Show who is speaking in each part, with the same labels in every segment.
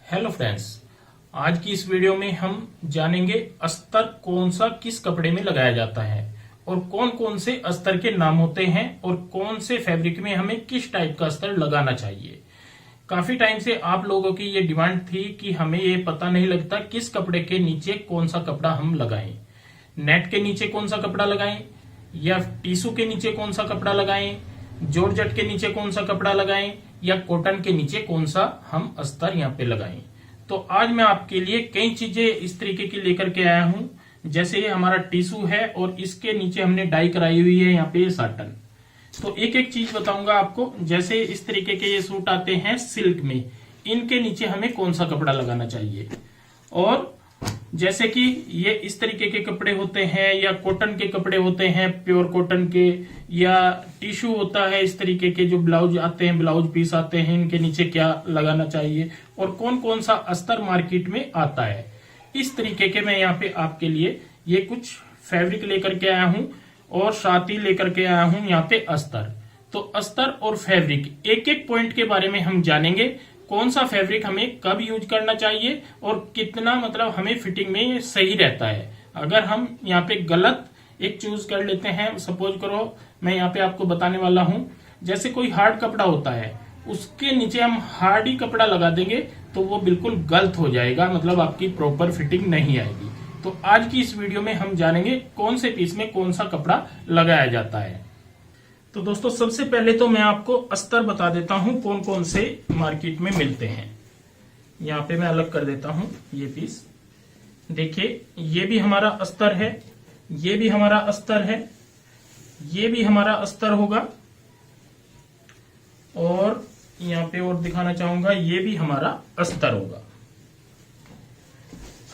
Speaker 1: Hello friends, आज की इस वीडियो में हम जानेंगे अस्तर कौन सा किस कपड़े में लगाया जाता है और कौन कौन से अस्तर के नाम होते हैं और कौन से फैब्रिक में हमें किस टाइप का अस्तर लगाना चाहिए। काफी टाइम से आप लोगों की ये डिमांड थी कि हमें ये पता नहीं लगता किस कपड़े के नीचे कौन सा कपड़ा हम लगाएं, नेट के नीचे कौन सा कपड़ा लगाएं या टिश्यू के नीचे कौन सा कपड़ा लगाएं, जॉर्जेट के नीचे कौन सा कपड़ा लगाएं या कॉटन के नीचे कौन सा हम अस्तर यहाँ पे लगाएं। तो आज मैं आपके लिए कई चीजें इस तरीके की लेकर के आया हूं। जैसे ये हमारा टिश्यू है और इसके नीचे हमने डाई कराई हुई है यहाँ पे साटन। तो एक एक चीज बताऊंगा आपको। जैसे इस तरीके के ये सूट आते हैं सिल्क में, इनके नीचे हमें कौन सा कपड़ा लगाना चाहिए। और जैसे कि ये इस तरीके के कपड़े होते हैं या कॉटन के कपड़े होते हैं, प्योर कॉटन के, या टिश्यू होता है इस तरीके के जो ब्लाउज आते हैं, ब्लाउज पीस आते हैं, इनके नीचे क्या लगाना चाहिए और कौन कौन सा अस्तर मार्केट में आता है। इस तरीके के मैं यहाँ पे आपके लिए ये कुछ फैब्रिक लेकर के आया हूं और साथ ही लेकर के आया हूं यहाँ पे अस्तर। तो अस्तर और फैब्रिक एक एक पॉइंट के बारे में हम जानेंगे। कौन सा फैब्रिक हमें कब यूज करना चाहिए और कितना मतलब हमें फिटिंग में सही रहता है। अगर हम यहाँ पे गलत एक चूज कर लेते हैं, सपोज करो मैं यहाँ पे आपको बताने वाला हूं, जैसे कोई हार्ड कपड़ा होता है उसके नीचे हम हार्ड ही कपड़ा लगा देंगे तो वो बिल्कुल गलत हो जाएगा, मतलब आपकी प्रॉपर फिटिंग नहीं आएगी। तो आज की इस वीडियो में हम जानेंगे कौन से पीस में कौन सा कपड़ा लगाया जाता है। तो दोस्तों सबसे पहले तो मैं आपको अस्तर बता देता हूं कौन कौन से मार्केट में मिलते हैं। यहाँ पे मैं अलग कर देता हूं ये पीस। देखिए ये भी हमारा अस्तर है, ये भी हमारा अस्तर है, ये भी हमारा अस्तर होगा और यहाँ पे और दिखाना चाहूंगा ये भी हमारा अस्तर होगा।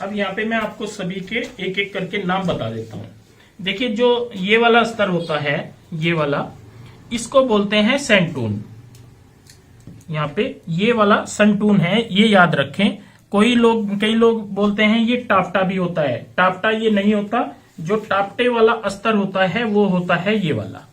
Speaker 1: अब यहाँ पे मैं आपको सभी के एक एक करके नाम बता देता हूं। देखिए जो ये वाला अस्तर होता है, ये वाला, इसको बोलते हैं सेंटून। यहाँ पे ये वाला सेंटून है, ये याद रखें। कई लोग बोलते हैं ये टापटा भी होता है। टापटा ये नहीं होता, जो टापटे वाला अस्तर होता है वो होता है ये वाला।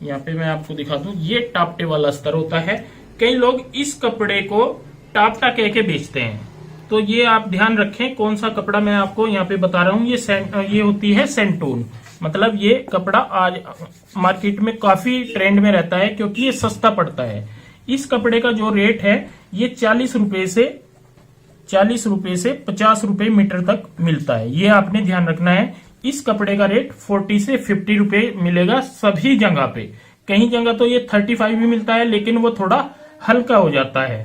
Speaker 1: यहाँ पे मैं आपको दिखा दूं, ये टापटे वाला अस्तर होता है। कई लोग इस कपड़े को टापटा कह के बेचते हैं, तो ये आप ध्यान रखें कौन सा कपड़ा मैं आपको यहाँ पे बता रहा हूँ। ये होती है सेंटून, मतलब ये कपड़ा आज मार्केट में काफी ट्रेंड में रहता है क्योंकि ये सस्ता पड़ता है। इस कपड़े का जो रेट है ये 40 रुपए से 50 रुपए मीटर तक मिलता है। ये आपने ध्यान रखना है। इस कपड़े का रेट 40 से 50 रुपए मिलेगा सभी जगह पे। कहीं जगह तो ये 35 भी मिलता है, लेकिन वो थोड़ा हल्का हो जाता है।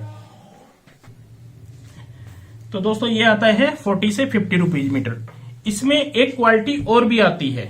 Speaker 1: तो दोस्तों ये आता है 40 से 50 रुपीज मीटर। इसमें एक क्वालिटी और भी आती है,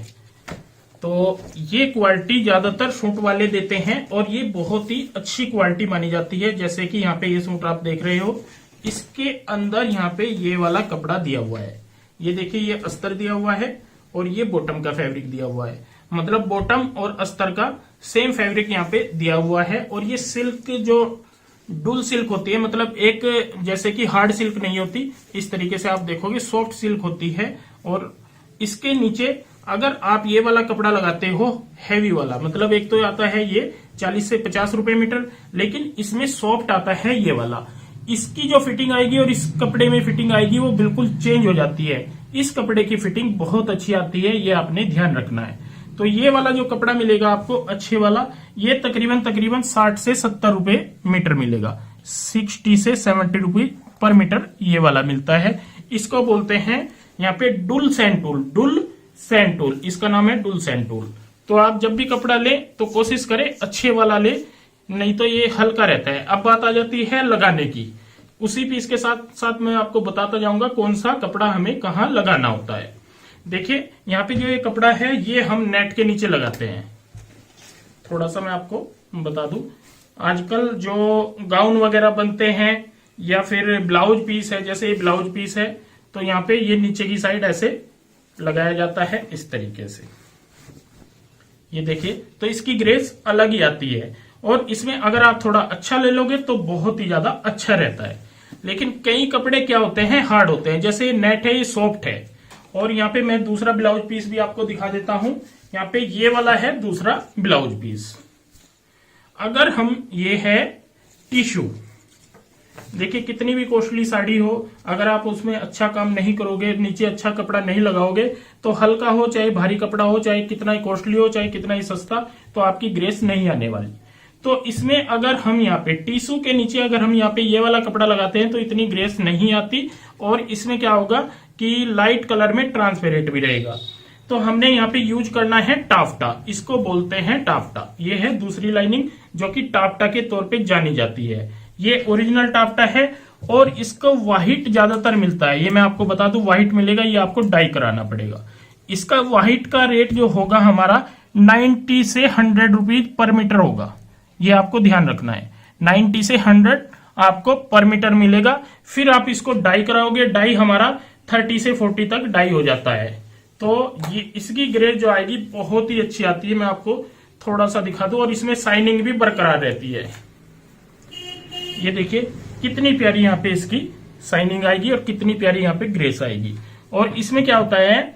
Speaker 1: तो ये क्वालिटी ज्यादातर सूट वाले देते हैं और ये बहुत ही अच्छी क्वालिटी मानी जाती है। जैसे कि यहाँ पे ये सूट आप देख रहे हो, इसके अंदर यहाँ पे ये वाला कपड़ा दिया हुआ है। ये देखिए ये अस्तर दिया हुआ है और ये बॉटम का फैब्रिक दिया हुआ है, मतलब बॉटम और अस्तर का सेम फैब्रिक यहाँ पे दिया हुआ है। और ये सिल्क जो डुल सिल्क होती है, मतलब एक जैसे कि हार्ड सिल्क नहीं होती, इस तरीके से आप देखोगे सॉफ्ट सिल्क होती है। और इसके नीचे अगर आप ये वाला कपड़ा लगाते हो हैवी वाला, मतलब एक तो आता है ये 40 से 50 रुपए मीटर, लेकिन इसमें सॉफ्ट आता है ये वाला। इसकी जो फिटिंग आएगी और इस कपड़े में फिटिंग आएगी वो बिल्कुल चेंज हो जाती है। इस कपड़े की फिटिंग बहुत अच्छी आती है, ये आपने ध्यान रखना है। तो ये वाला जो कपड़ा मिलेगा आपको अच्छे वाला, ये तकरीबन 60 से 70 रुपए मीटर मिलेगा। 60 से 70 रुपए पर मीटर ये वाला मिलता है। इसको बोलते हैं यहाँ पे डुल सैंटूल, इसका नाम है डुल सैंटूल। तो आप जब भी कपड़ा ले तो कोशिश करें अच्छे वाला ले, नहीं तो ये हल्का रहता है। अब बात आ जाती है लगाने की। उसी पीस के साथ साथ मैं आपको बताता जाऊंगा कौन सा कपड़ा हमें कहाँ लगाना होता है। देखिए यहाँ पे जो ये कपड़ा है ये हम नेट के नीचे लगाते हैं। थोड़ा सा मैं आपको बता दूं, आजकल जो गाउन वगैरह बनते हैं या फिर ब्लाउज पीस है, जैसे ये ब्लाउज पीस है, तो यहाँ पे ये नीचे की साइड ऐसे लगाया जाता है इस तरीके से। ये देखिए, तो इसकी ग्रेस अलग ही आती है और इसमें अगर आप थोड़ा अच्छा ले लोगे तो बहुत ही ज्यादा अच्छा रहता है। लेकिन कई कपड़े क्या होते हैं, हार्ड होते हैं। जैसे नेट है ये सॉफ्ट है। और यहाँ पे मैं दूसरा ब्लाउज पीस भी आपको दिखा देता हूं। यहाँ पे ये वाला है दूसरा ब्लाउज पीस। अगर हम, ये है टिश्यू, देखिए कितनी भी कॉस्टली साड़ी हो, अगर आप उसमें अच्छा काम नहीं करोगे, नीचे अच्छा कपड़ा नहीं लगाओगे, तो हल्का हो चाहे भारी कपड़ा हो, चाहे कितना ही कॉस्टली हो, चाहे कितना ही सस्ता, तो आपकी ग्रेस नहीं आने वाली। तो इसमें अगर हम यहाँ पे टिश्यू के नीचे अगर हम यहाँ पे ये वाला कपड़ा लगाते हैं तो इतनी ग्रेस नहीं आती, और इसमें क्या होगा कि लाइट कलर में ट्रांसपेरेंट भी रहेगा। तो हमने यहाँ पे यूज करना है टाफ्टा, इसको बोलते हैं टाफ्टा। ये है दूसरी लाइनिंग जो कि टाफ्टा के तौर पे जानी जाती है। ये ओरिजिनल टाफ्टा है और इसको व्हाइट ज्यादातर मिलता है। ये मैं आपको बता दूं, व्हाइट मिलेगा, ये आपको डाई कराना पड़ेगा। इसका व्हाइट का रेट जो होगा हमारा 90 से 100 रुपीज पर मीटर होगा। ये आपको ध्यान रखना है, 90 से 100 आपको पर मीटर मिलेगा। फिर आप इसको डाई कराओगे, डाई हमारा 30 से 40 तक डाई हो जाता है। तो ये इसकी ग्रेड जो आएगी बहुत ही अच्छी आती है। मैं आपको थोड़ा सा दिखा दूं, और इसमें शाइनिंग भी बरकरार रहती है। ये देखिए कितनी प्यारी यहाँ पे इसकी शाइनिंग आएगी और कितनी प्यारी यहाँ पे ग्रेस आएगी। और इसमें क्या होता है,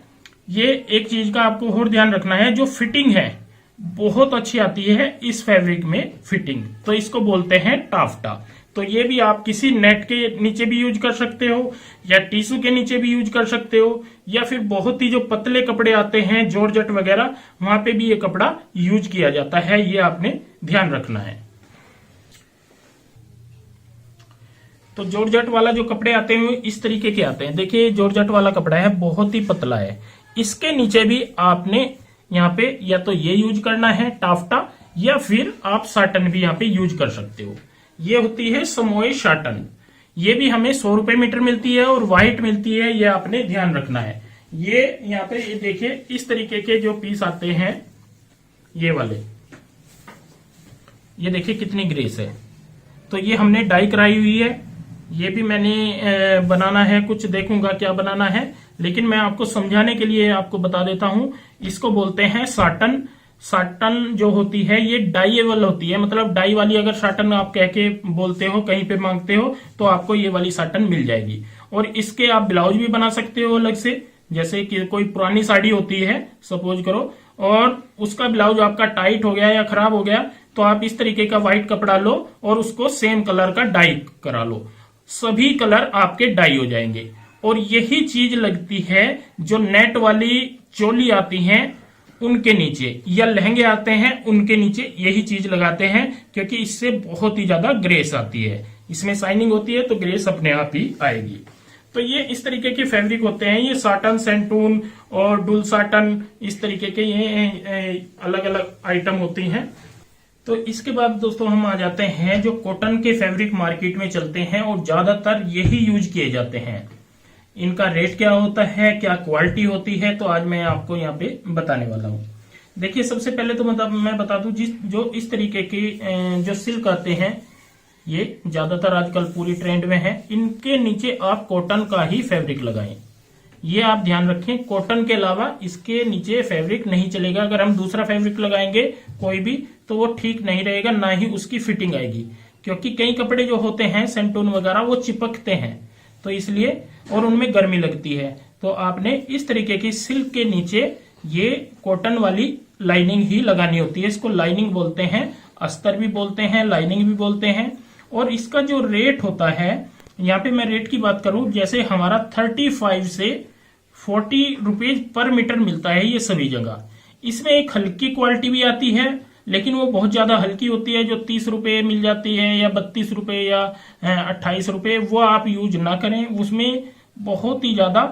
Speaker 1: ये एक चीज का आपको और ध्यान रखना है, जो फिटिंग है बहुत अच्छी आती है इस फैब्रिक में फिटिंग, तो इसको बोलते हैं टाफ्टा। तो ये भी आप किसी नेट के नीचे भी यूज कर सकते हो, या टिश्यू के नीचे भी यूज कर सकते हो, या फिर बहुत ही जो पतले कपड़े आते हैं जॉर्जेट वगैरह, वहां पे भी ये कपड़ा यूज किया जाता है। ये आपने ध्यान रखना है। तो जॉर्जेट वाला जो कपड़े आते हैं इस तरीके के आते हैं। देखिए जॉर्जेट वाला कपड़ा है, बहुत ही पतला है। इसके नीचे भी आपने यहाँ पे या तो ये यूज करना है टाफ्टा, या फिर आप साटन भी यहाँ पे यूज कर सकते हो। ये होती है समोई साटन। ये भी हमें 100 रुपए मीटर मिलती है और व्हाइट मिलती है, ये आपने ध्यान रखना है। ये यहाँ पे ये देखिए इस तरीके के जो पीस आते हैं ये वाले, ये देखिए कितनी ग्रेस है। तो ये हमने डाई कराई हुई है। ये भी मैंने बनाना है, कुछ देखूंगा क्या बनाना है, लेकिन मैं आपको समझाने के लिए आपको बता देता हूं। इसको बोलते हैं साटन। साटन जो होती है ये डाइएबल होती है, मतलब डाई वाली अगर साटन आप कह के बोलते हो, कहीं पे मांगते हो, तो आपको ये वाली साटन मिल जाएगी। और इसके आप ब्लाउज भी बना सकते हो अलग से। जैसे कि कोई पुरानी साड़ी होती है सपोज करो, और उसका ब्लाउज आपका टाइट हो गया या खराब हो गया, तो आप इस तरीके का व्हाइट कपड़ा लो और उसको सेम कलर का डाई करा लो, सभी कलर आपके डाई हो जाएंगे। और यही चीज लगती है जो नेट वाली चोली आती हैं उनके नीचे, या लहंगे आते हैं उनके नीचे, यही चीज लगाते हैं, क्योंकि इससे बहुत ही ज्यादा ग्रेस आती है। इसमें शाइनिंग होती है तो ग्रेस अपने आप ही आएगी। तो ये इस तरीके के फैब्रिक होते हैं। ये साटन, सेंटून और डुल साटन, इस तरीके के ये अलग अलग आइटम होती हैं। तो इसके बाद दोस्तों हम आ जाते हैं जो कॉटन के फैब्रिक मार्केट में चलते हैं और ज्यादातर यही यूज किए जाते हैं। इनका रेट क्या होता है, क्या क्वालिटी होती है, तो आज मैं आपको यहाँ पे बताने वाला हूँ। देखिए सबसे पहले तो मतलब मैं बता दूं, जो इस तरीके की जो सिल्क आते हैं ये ज्यादातर आजकल पूरी ट्रेंड में है। इनके नीचे आप कॉटन का ही फैब्रिक लगाएं, ये आप ध्यान रखें। कॉटन के अलावा इसके नीचे फैब्रिक नहीं चलेगा। अगर हम दूसरा फैब्रिक लगाएंगे कोई भी, तो वो ठीक नहीं रहेगा, ना ही उसकी फिटिंग आएगी, क्योंकि कई कपड़े जो होते हैं सेंटून वगैरह वो चिपकते हैं, तो इसलिए, और उनमें गर्मी लगती है। तो आपने इस तरीके की सिल्क के नीचे ये कॉटन वाली लाइनिंग ही लगानी होती है। इसको लाइनिंग बोलते हैं, अस्तर भी बोलते हैं, लाइनिंग भी बोलते हैं। और इसका जो रेट होता है, यहाँ पे मैं रेट की बात करूं, जैसे हमारा 35 से 40 रुपीज पर मीटर मिलता है ये सभी जगह। इसमें एक हल्की क्वालिटी भी आती है, लेकिन वो बहुत ज्यादा हल्की होती है, जो 30 रुपए मिल जाती है, या 32 रुपए, या 28 रुपए, वो आप यूज ना करें। उसमें बहुत ही ज्यादा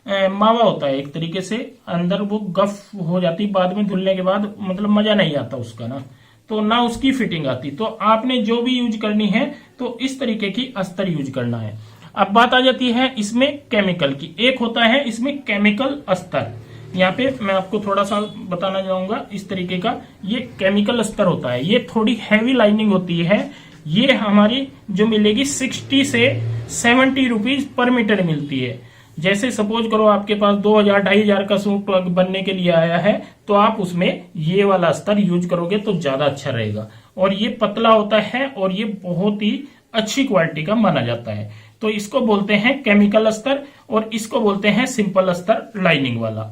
Speaker 1: मावा होता है, एक तरीके से अंदर वो गफ हो जाती, बाद में धुलने के बाद मतलब मजा नहीं आता उसका ना, तो ना उसकी फिटिंग आती। तो आपने जो भी यूज करनी है तो इस तरीके की अस्तर यूज करना है। अब बात आ जाती है इसमें केमिकल की। एक होता है इसमें केमिकल अस्तर, यहाँ पे मैं आपको थोड़ा सा बताना चाहूंगा। इस तरीके का ये केमिकल अस्तर होता है, ये थोड़ी हैवी लाइनिंग होती है। ये हमारी जो मिलेगी 60 से 70 रुपीज पर मीटर मिलती है। जैसे सपोज करो आपके पास 2000-2500 का सूट बनने के लिए आया है, तो आप उसमें ये वाला अस्तर यूज करोगे तो ज्यादा अच्छा रहेगा। और ये पतला होता है और ये बहुत ही अच्छी क्वालिटी का माना जाता है। तो इसको बोलते हैं केमिकल अस्तर, और इसको बोलते हैं सिंपल अस्तर लाइनिंग वाला।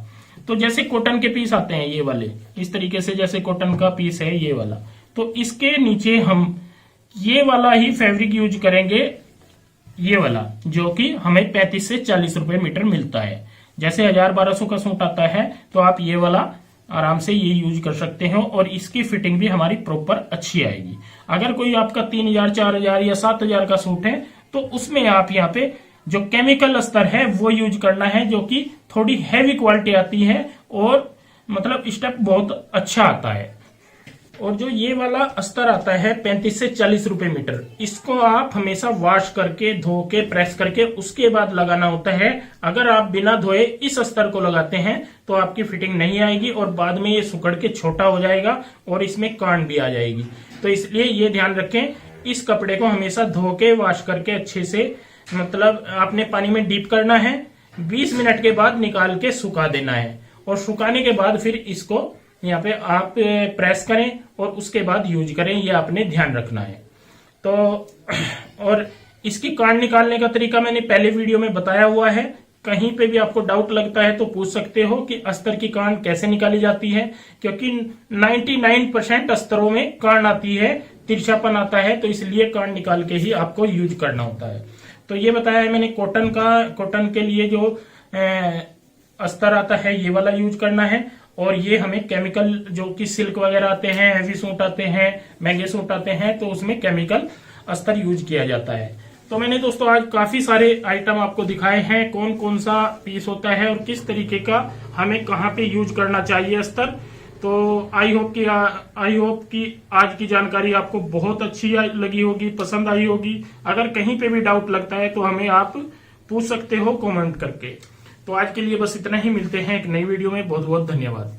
Speaker 1: तो जैसे कॉटन के पीस आते हैं ये वाले, इस तरीके से जैसे कॉटन का पीस है ये वाला, तो इसके नीचे हम ये वाला ही फैब्रिक यूज करेंगे ये वाला जो कि हमें 35 से 40 रुपए मीटर मिलता है। जैसे 1000-1200 का सूट आता है तो आप ये वाला आराम से ये यूज कर सकते हो और इसकी फिटिंग भी हमारी प्रॉपर अच्छी आएगी। अगर कोई आपका 3000, 4000 या 7000 का सूट है तो उसमें आप यहाँ पे जो केमिकल अस्तर है वो यूज करना है, जो कि थोड़ी हैवी क्वालिटी आती है और मतलब स्टेप बहुत अच्छा आता है। और जो ये वाला अस्तर आता है 35 से 40 रुपए मीटर, इसको आप हमेशा वॉश करके, धो के, प्रेस करके उसके बाद लगाना होता है। अगर आप बिना धोए इस अस्तर को लगाते हैं तो आपकी फिटिंग नहीं आएगी और बाद में ये सुकड़ के छोटा हो जाएगा और इसमें कांट भी आ जाएगी। तो इसलिए ये ध्यान रखें, इस कपड़े को हमेशा धो के, वॉश करके अच्छे से मतलब आपने पानी में डीप करना है, 20 मिनट के बाद निकाल के सुखा देना है और सुखाने के बाद फिर इसको यहाँ पे आप प्रेस करें और उसके बाद यूज करें, ये आपने ध्यान रखना है। तो और इसकी कांट निकालने का तरीका मैंने पहले वीडियो में बताया हुआ है, कहीं पे भी आपको डाउट लगता है तो पूछ सकते हो कि अस्तर की कांट कैसे निकाली जाती है, क्योंकि 99% अस्तरों में कांट आती है, तिरछापन आता है, तो इसलिए कांट निकाल के ही आपको यूज करना होता है। तो ये बताया है मैंने कॉटन के लिए जो अस्तर आता है ये वाला यूज करना है। और ये हमें केमिकल जो कि सिल्क वगैरह आते हैं, हैवी सूट आते हैं, महंगे सूट आते हैं, तो उसमें केमिकल अस्तर यूज किया जाता है। तो मैंने दोस्तों आज काफी सारे आइटम आपको दिखाए हैं, कौन कौन सा पीस होता है और किस तरीके का हमें कहाँ पे यूज करना चाहिए अस्तर। तो आई होप कि आज की जानकारी आपको बहुत अच्छी लगी होगी, पसंद आई होगी। अगर कहीं पे भी डाउट लगता है तो हमें आप पूछ सकते हो कमेंट करके। तो आज के लिए बस इतना ही, मिलते हैं एक नई वीडियो में। बहुत बहुत धन्यवाद।